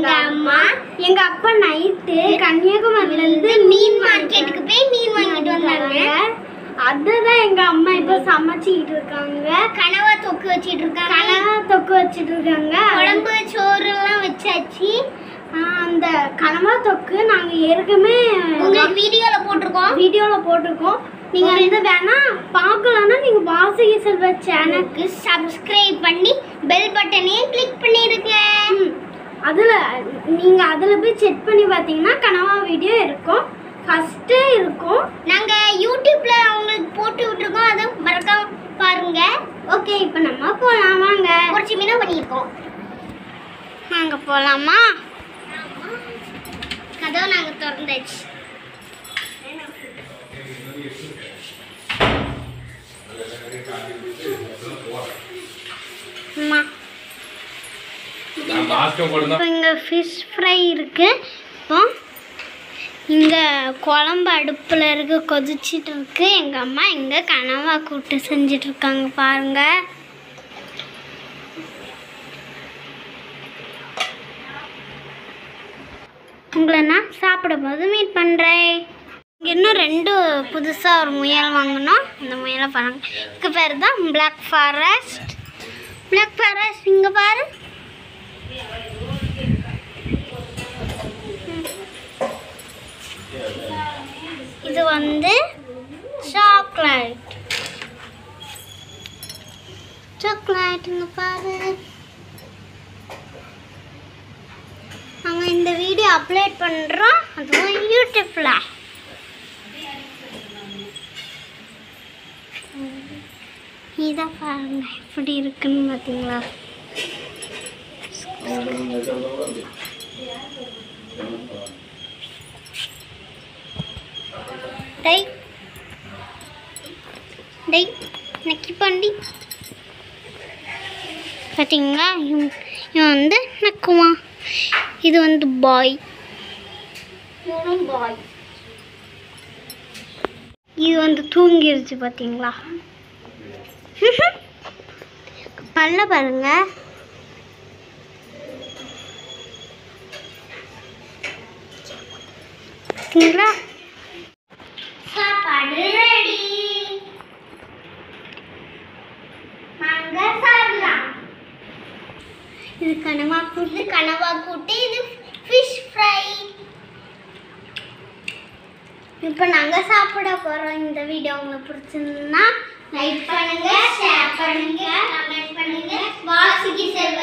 எங்க அம்மா எங்க அப்பா நைட்டு கன்னியாகுமரியில இருந்து மீன் மார்க்கெட்டுக்கு போய் மீன் வாங்கிட்டு வந்தாங்க. அதுதான் எங்க அம்மா இப்ப சமைச்சிட்டு இருக்காங்க. கனவா தொக்கு வச்சிட்டு இருக்காங்க. குழம்பு சோறு எல்லாம் வச்சாச்சு. அந்த கனவா தொக்கு நாங்க ஏற்கனவே உங்களுக்கு வீடியோல போட்டிருக்கோம். நீங்க வந்து வேணா பார்க்கலன்னா நீங்க வாசுகி செல்வ சேனலுக்கு சப்ஸ்கிரைப் பண்ணி பெல் பட்டனையும் கிளிக் பண்ணிருங்க. அதுல போய் செக் பண்ணி பார்த்தீங்கன்னா கனவா வீடியோ இருக்கும். ஃபர்ஸ்ட் இருக்கும். நாங்க யூடியூப்ல உங்களுக்கு போட்டு விட்டுருக்கோம். அதை மறக்காம பாருங்க. ஓகே, இப்போ நம்ம போலாம் வாங்க. ஒரு மீனா பண்ணியிருக்கோம். நாங்க போலாமா? கதவை நாங்க திறந்தாச்சு. இங்க ஃபிஷ் ஃப்ரை இருக்கு. இப்போ இங்க குழம்பு அடுப்புல இருக்கு, கொதிச்சிட்டு இருக்கு. எங்க அம்மா இங்க கனவா கூட்டு செஞ்சிட்டு இருக்காங்க பாருங்க. உங்களை நான் சாப்பிடும் போது மீட் பண்றேன். இன்னும் 2 புதுசா ஒரு முயல் வாங்கணும். இந்த முயலை பாருங்க. இதுக்கு பேர் தான் பிளாக் ஃபாரஸ்ட். இங்க பாரு. இது வந்து சாக்லேட் இங்க பாரு. நாங்கள் இந்த வீடியோ அப்லோட் பண்ணுறோம், அதுவும் யூடியூப்ல. இதை பாருங்க எப்படி இருக்குன்னு பார்த்தீங்களா? டேய் நக்கி பாண்டி பார்த்தீங்களா? இவன் வந்து நக்குவான். இது வந்து பாய். இது வந்து தூங்கிருச்சு பார்த்தீங்களா? பல்ல பாருங்க. பார்த்தீங்களா? சாப்பாடு ரெடி. வாங்க சாப்பிடலாம். இது கனவா கூட்டு. இது ஃபிஷ் ஃப்ரை. இப்போ நாங்க சாப்பிட போறோம். இந்த வீடியோ உங்களுக்கு பிடிச்சிருந்தா லைக் பண்ணுங்க, ஷேர் பண்ணுங்க, கமெண்ட் பண்ணுங்க. வாசுகி செல்வ